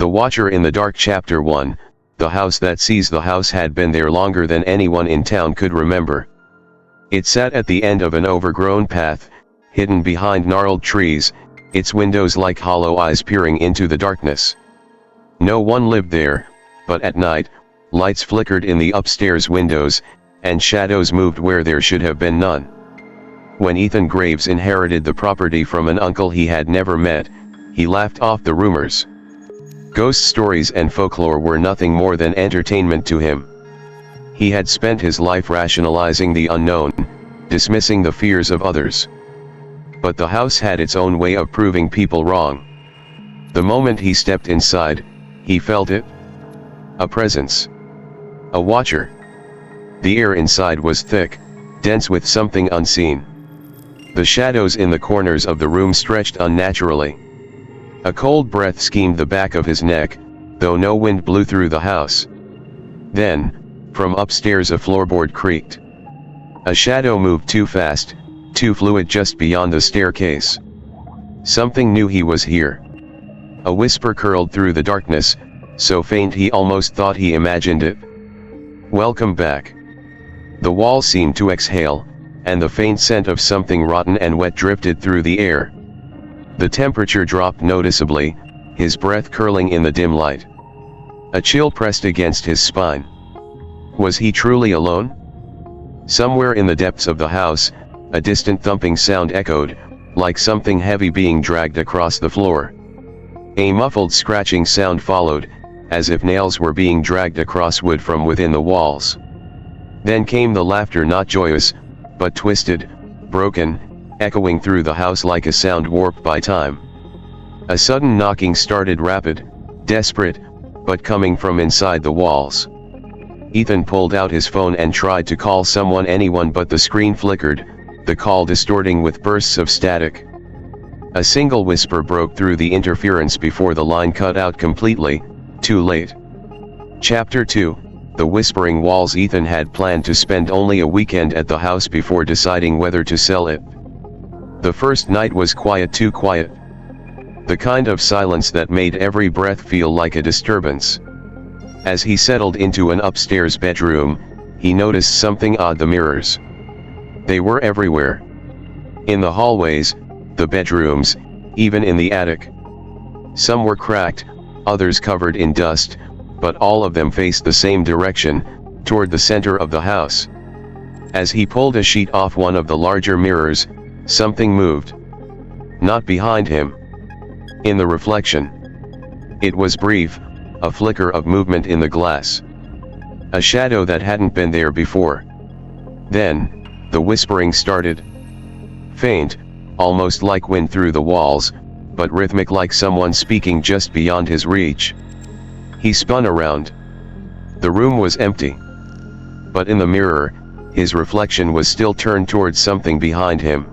The Watcher in the Dark. Chapter 1, The House That Sees. The house had been there longer than anyone in town could remember. It sat at the end of an overgrown path, hidden behind gnarled trees, its windows like hollow eyes peering into the darkness. No one lived there, but at night, lights flickered in the upstairs windows, and shadows moved where there should have been none. When Ethan Graves inherited the property from an uncle he had never met, he laughed off the rumors. Ghost stories and folklore were nothing more than entertainment to him. He had spent his life rationalizing the unknown, dismissing the fears of others. But the house had its own way of proving people wrong. The moment he stepped inside, he felt it. A presence. A watcher. The air inside was thick, dense with something unseen. The shadows in the corners of the room stretched unnaturally. A cold breath schemed the back of his neck, though no wind blew through the house. Then, from upstairs a floorboard creaked. A shadow moved too fast, too fluid just beyond the staircase. Something knew he was here. A whisper curled through the darkness, so faint he almost thought he imagined it. "Welcome back." The wall seemed to exhale, and the faint scent of something rotten and wet drifted through the air. The temperature dropped noticeably, his breath curling in the dim light. A chill pressed against his spine. Was he truly alone? Somewhere in the depths of the house, a distant thumping sound echoed, like something heavy being dragged across the floor. A muffled scratching sound followed, as if nails were being dragged across wood from within the walls. Then came the laughter, not joyous, but twisted, broken, echoing through the house like a sound warped by time. A sudden knocking started, rapid, desperate, but coming from inside the walls. Ethan pulled out his phone and tried to call someone, anyone, but the screen flickered, the call distorting with bursts of static. A single whisper broke through the interference before the line cut out completely. Too late. Chapter 2, The Whispering Walls. Ethan had planned to spend only a weekend at the house before deciding whether to sell it. The first night was quiet, too quiet. The kind of silence that made every breath feel like a disturbance. As he settled into an upstairs bedroom, he noticed something odd: the mirrors. They were everywhere. In the hallways, the bedrooms, even in the attic. Some were cracked, others covered in dust, but all of them faced the same direction, toward the center of the house. As he pulled a sheet off one of the larger mirrors, something moved. Not behind him. In the reflection. It was brief, a flicker of movement in the glass. A shadow that hadn't been there before. Then, the whispering started. Faint, almost like wind through the walls, but rhythmic, like someone speaking just beyond his reach. He spun around. The room was empty. But in the mirror, his reflection was still turned towards something behind him.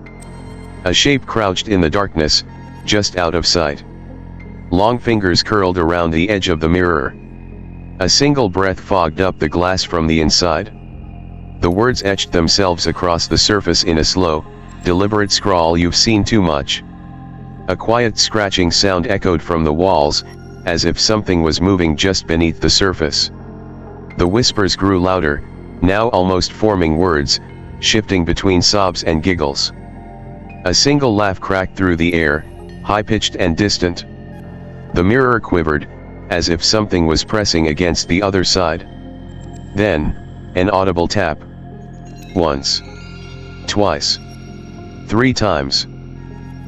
A shape crouched in the darkness, just out of sight. Long fingers curled around the edge of the mirror. A single breath fogged up the glass from the inside. The words etched themselves across the surface in a slow, deliberate scrawl: "You've seen too much." A quiet scratching sound echoed from the walls, as if something was moving just beneath the surface. The whispers grew louder, now almost forming words, shifting between sobs and giggles. A single laugh cracked through the air, high-pitched and distant. The mirror quivered, as if something was pressing against the other side. Then, an audible tap. Once. Twice. 3 times.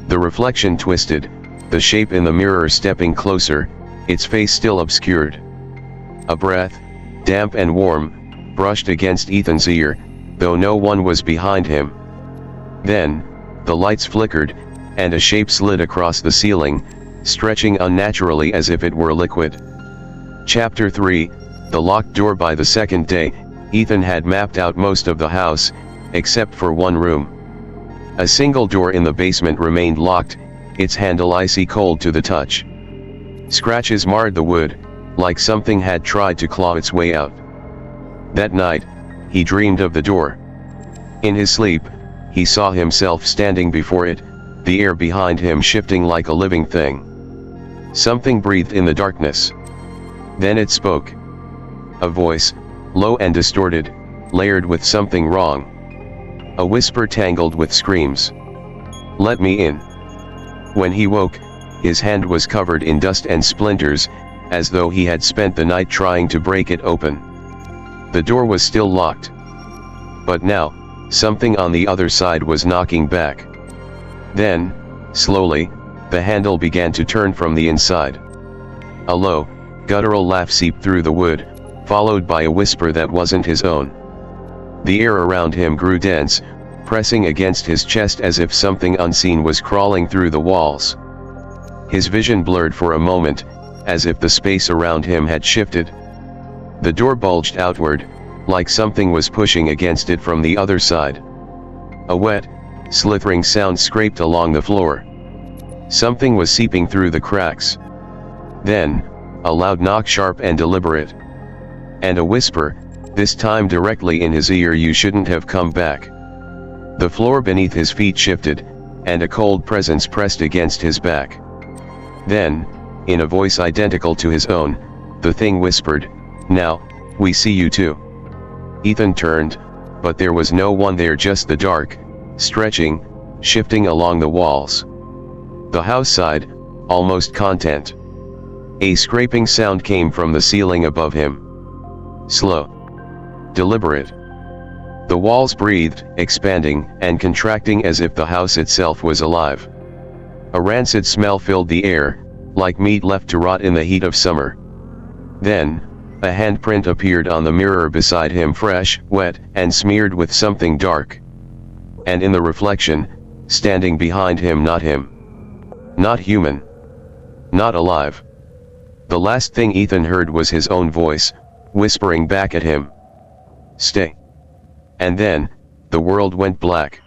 The reflection twisted, the shape in the mirror stepping closer, its face still obscured. A breath, damp and warm, brushed against Ethan's ear, though no one was behind him. Then, the lights flickered, and a shape slid across the ceiling, stretching unnaturally as if it were liquid. Chapter 3, The Locked Door. By the second day, Ethan had mapped out most of the house, except for one room. A single door in the basement remained locked, its handle icy cold to the touch. Scratches marred the wood, like something had tried to claw its way out. That night, he dreamed of the door. In his sleep, he saw himself standing before it, the air behind him shifting like a living thing. Something breathed in the darkness. Then it spoke. A voice, low and distorted, layered with something wrong. A whisper tangled with screams. "Let me in." When he woke, his hand was covered in dust and splinters, as though he had spent the night trying to break it open. The door was still locked. But now, something on the other side was knocking back. Then, slowly, the handle began to turn from the inside. A low, guttural laugh seeped through the wood, followed by a whisper that wasn't his own. The air around him grew dense, pressing against his chest as if something unseen was crawling through the walls. His vision blurred for a moment, as if the space around him had shifted. The door bulged outward, like something was pushing against it from the other side. A wet, slithering sound scraped along the floor. Something was seeping through the cracks. Then, a loud knock, sharp and deliberate. And a whisper, this time directly in his ear, "You shouldn't have come back." The floor beneath his feet shifted, and a cold presence pressed against his back. Then, in a voice identical to his own, the thing whispered, "Now, we see you too." Ethan turned, but there was no one there, just the dark, stretching, shifting along the walls. The house sighed, almost content. A scraping sound came from the ceiling above him. Slow. Deliberate. The walls breathed, expanding and contracting as if the house itself was alive. A rancid smell filled the air, like meat left to rot in the heat of summer. Then, a handprint appeared on the mirror beside him, fresh, wet, and smeared with something dark. And in the reflection, standing behind him, not him. Not human. Not alive. The last thing Ethan heard was his own voice, whispering back at him. "Stay." And then, the world went black.